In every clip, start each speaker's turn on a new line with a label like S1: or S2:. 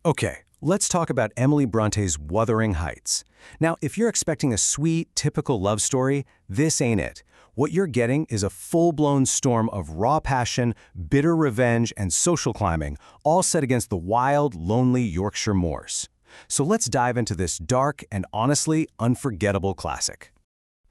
S1: Okay, let's talk about Emily Bronte's Wuthering Heights. Now, if you're expecting a sweet, typical love story, this ain't it. What you're getting is a full-blown storm of raw passion, bitter revenge, and social climbing, all set against the wild, lonely Yorkshire moors. So let's dive into this dark and honestly unforgettable classic.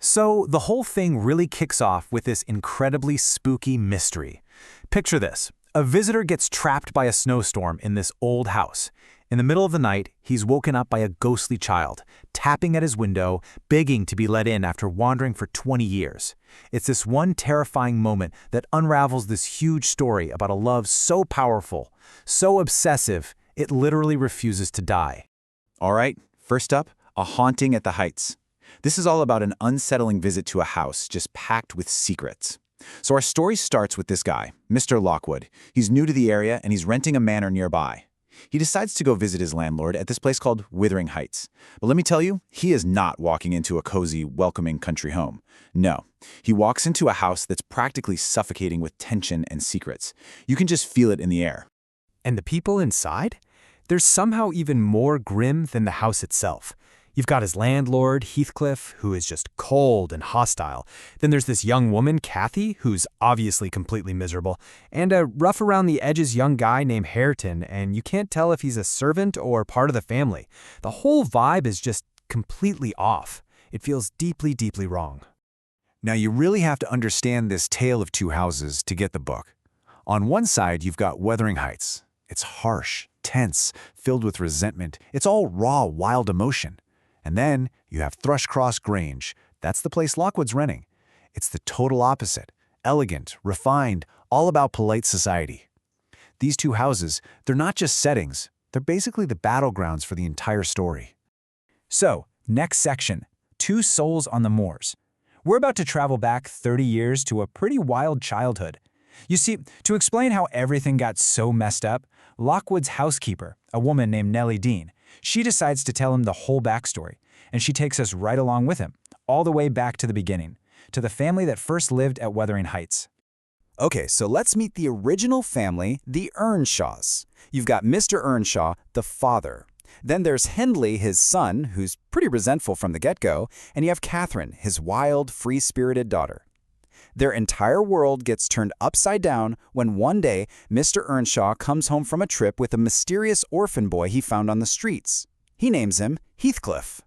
S2: So the whole thing really kicks off with this incredibly spooky mystery. Picture this. A visitor gets trapped by a snowstorm in this old house. In the middle of the night, he's woken up by a ghostly child, tapping at his window, begging to be let in after wandering for 20 years. It's this one terrifying moment that unravels this huge story about a love so powerful, so obsessive, it literally refuses to die.
S3: All right, first up, A Haunting at the Heights. This is all about an unsettling visit to a house just packed with secrets. So our story starts with this guy, Mr. Lockwood. He's new to the area and he's renting a manor nearby. He decides to go visit his landlord at this place called Wuthering Heights. But let me tell you, he is not walking into a cozy, welcoming country home. No, he walks into a house that's practically suffocating with tension and secrets. You can just feel it in the air.
S2: And the people inside? They're somehow even more grim than the house itself. You've got his landlord, Heathcliff, who is just cold and hostile. Then there's this young woman, Kathy, who's obviously completely miserable, and a rough-around-the-edges young guy named Hareton, and you can't tell if he's a servant or part of the family. The whole vibe is just completely off. It feels deeply, deeply wrong.
S1: Now, you really have to understand this tale of two houses to get the book. On one side, you've got Wuthering Heights. It's harsh, tense, filled with resentment. It's all raw, wild emotion. And then you have Thrushcross Grange. That's the place Lockwood's renting. It's the total opposite. Elegant, refined, all about polite society. These two houses, they're not just settings. They're basically the battlegrounds for the entire story.
S2: So, next section, Two Souls on the Moors. We're about to travel back 30 years to a pretty wild childhood. You see, to explain how everything got so messed up, Lockwood's housekeeper, a woman named Nellie Dean, she decides to tell him the whole backstory, and she takes us right along with him, all the way back to the beginning, to the family that first lived at Wuthering Heights.
S1: Okay, so let's meet the original family, the Earnshaws. You've got Mr. Earnshaw, the father. Then there's Hindley, his son, who's pretty resentful from the get-go, and you have Catherine, his wild, free-spirited daughter. Their entire world gets turned upside down when one day Mr. Earnshaw comes home from a trip with a mysterious orphan boy he found on the streets. He names him Heathcliff.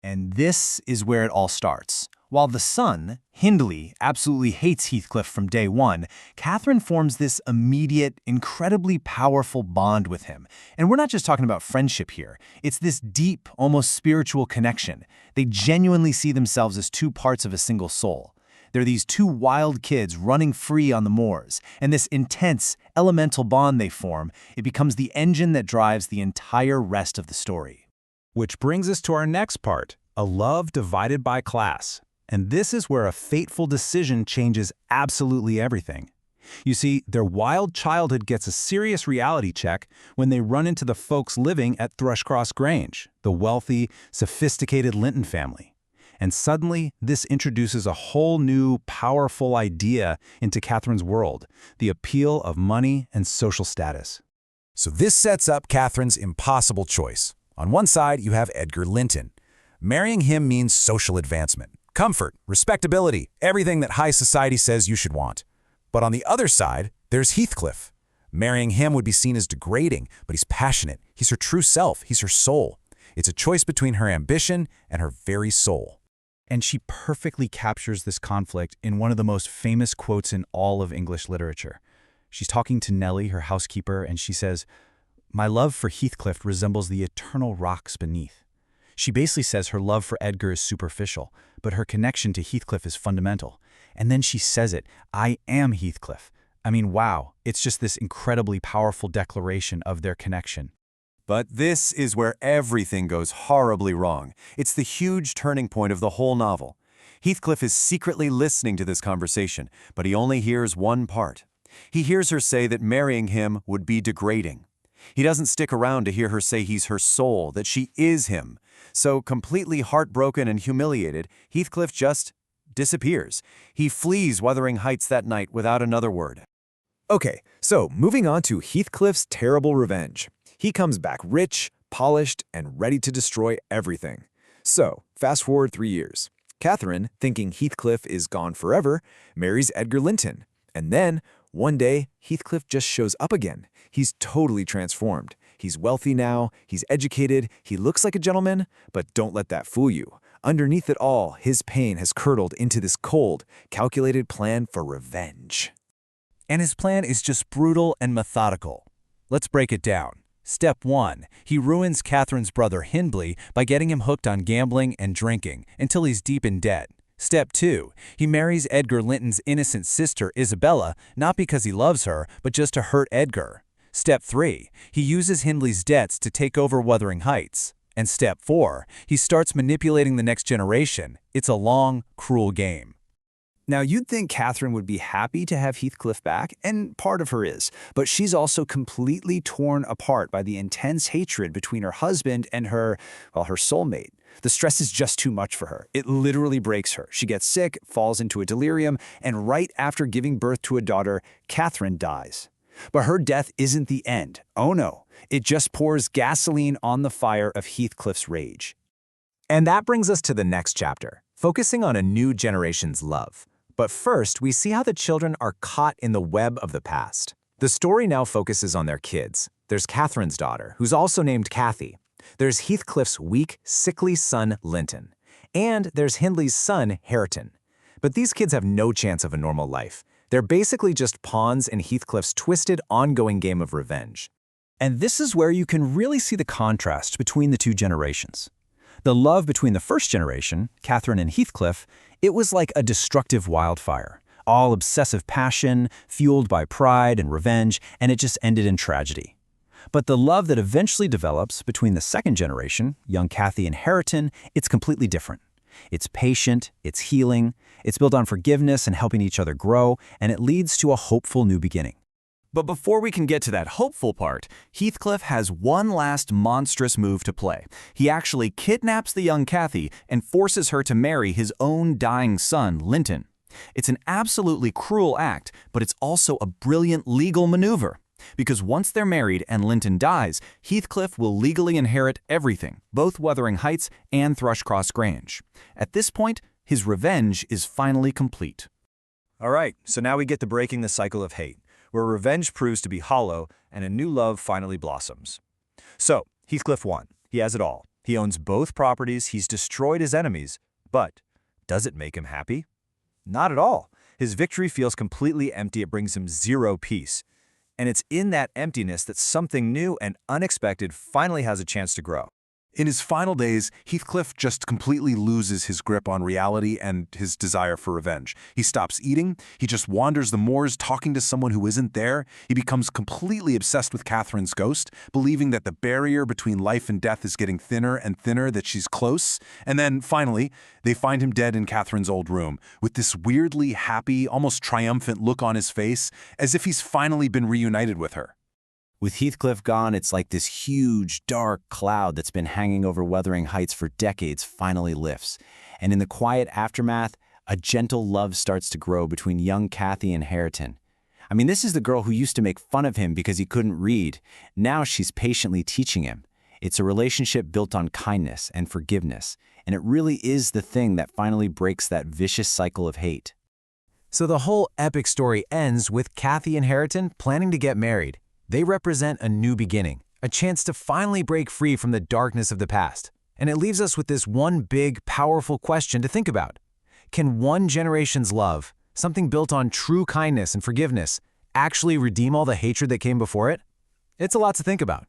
S2: And this is where it all starts. While the son, Hindley, absolutely hates Heathcliff from day one, Catherine forms this immediate, incredibly powerful bond with him. And we're not just talking about friendship here. It's this deep, almost spiritual connection. They genuinely see themselves as two parts of a single soul. They're these two wild kids running free on the moors, and this intense, elemental bond they form, it becomes the engine that drives the entire rest of the story.
S1: Which brings us to our next part, a love divided by class. And this is where a fateful decision changes absolutely everything. You see, their wild childhood gets a serious reality check when they run into the folks living at Thrushcross Grange, the wealthy, sophisticated Linton family. And suddenly, this introduces a whole new, powerful idea into Catherine's world, the appeal of money and social status. So this sets up Catherine's impossible choice. On one side, you have Edgar Linton. Marrying him means social advancement, comfort, respectability, everything that high society says you should want. But on the other side, there's Heathcliff. Marrying him would be seen as degrading, but he's passionate. He's her true self. He's her soul. It's a choice between her ambition and her very soul. And she perfectly captures this conflict in one of the most famous quotes in all of English literature. She's talking to Nellie, her housekeeper, and she says, "My love for Heathcliff resembles the eternal rocks beneath." She basically says her love for Edgar is superficial, but her connection to Heathcliff is fundamental. And then she says it, "I am Heathcliff." I mean, wow, it's just this incredibly powerful declaration of their connection. But this is where everything goes horribly wrong. It's the huge turning point of the whole novel. Heathcliff is secretly listening to this conversation, but he only hears one part. He hears her say that marrying him would be degrading. He doesn't stick around to hear her say he's her soul, that she is him. So completely heartbroken and humiliated, Heathcliff just disappears. He flees Wuthering Heights that night without another word. Okay, so moving on to Heathcliff's terrible revenge.
S4: He comes back rich, polished, and ready to destroy everything. So, fast forward 3 years. Catherine, thinking Heathcliff is gone forever, marries Edgar Linton. And then, one day, Heathcliff just shows up again. He's totally transformed. He's wealthy now, he's educated, he looks like a gentleman, but don't let that fool you. Underneath it all, his pain has curdled into this cold, calculated plan for revenge.
S1: And his plan is just brutal and methodical. Let's break it down. Step 1. He ruins Catherine's brother Hindley by getting him hooked on gambling and drinking until he's deep in debt. Step 2. He marries Edgar Linton's innocent sister Isabella, not because he loves her, but just to hurt Edgar. Step 3. He uses Hindley's debts to take over Wuthering Heights. And Step 4. He starts manipulating the next generation. It's a long, cruel game.
S2: Now, you'd think Catherine would be happy to have Heathcliff back, and part of her is, but she's also completely torn apart by the intense hatred between her husband and her soulmate. The stress is just too much for her. It literally breaks her. She gets sick, falls into a delirium, and right after giving birth to a daughter, Catherine dies. But her death isn't the end. Oh no, it just pours gasoline on the fire of Heathcliff's rage.
S3: And that brings us to the next chapter, focusing on a new generation's love. But first, we see how the children are caught in the web of the past. The story now focuses on their kids. There's Catherine's daughter, who's also named Cathy. There's Heathcliff's weak, sickly son, Linton. And there's Hindley's son, Hareton. But these kids have no chance of a normal life. They're basically just pawns in Heathcliff's twisted, ongoing game of revenge.
S1: And this is where you can really see the contrast between the two generations. The love between the first generation, Catherine and Heathcliff, it was like a destructive wildfire, all obsessive passion, fueled by pride and revenge, and it just ended in tragedy. But the love that eventually develops between the second generation, young Cathy and Hareton, it's completely different. It's patient, it's healing, it's built on forgiveness and helping each other grow, and it leads to a hopeful new beginning.
S5: But before we can get to that hopeful part, Heathcliff has one last monstrous move to play. He actually kidnaps the young Cathy and forces her to marry his own dying son, Linton. It's an absolutely cruel act, but it's also a brilliant legal maneuver. Because once they're married and Linton dies, Heathcliff will legally inherit everything, both Wuthering Heights and Thrushcross Grange. At this point, his revenge is finally complete.
S2: All right, so now we get to breaking the cycle of hate, where revenge proves to be hollow and a new love finally blossoms. So, Heathcliff won. He has it all. He owns both properties, he's destroyed his enemies. But does it make him happy? Not at all. His victory feels completely empty. It brings him zero peace. And it's in that emptiness that something new and unexpected finally has a chance to grow.
S6: In his final days, Heathcliff just completely loses his grip on reality and his desire for revenge. He stops eating, he just wanders the moors talking to someone who isn't there. He becomes completely obsessed with Catherine's ghost, believing that the barrier between life and death is getting thinner and thinner, that she's close. And then, finally, they find him dead in Catherine's old room, with this weirdly happy, almost triumphant look on his face, as if he's finally been reunited with her.
S3: With Heathcliff gone, it's like this huge, dark cloud that's been hanging over Wuthering Heights for decades finally lifts. And in the quiet aftermath, a gentle love starts to grow between young Cathy and Hareton. I mean, this is the girl who used to make fun of him because he couldn't read. Now she's patiently teaching him. It's a relationship built on kindness and forgiveness, and it really is the thing that finally breaks that vicious cycle of hate. So the whole epic story ends with Cathy and Hareton planning to get married. They represent a new beginning, a chance to finally break free from the darkness of the past. And it leaves us with this one big, powerful question to think about. Can one generation's love, something built on true kindness and forgiveness, actually redeem all the hatred that came before it? It's a lot to think about.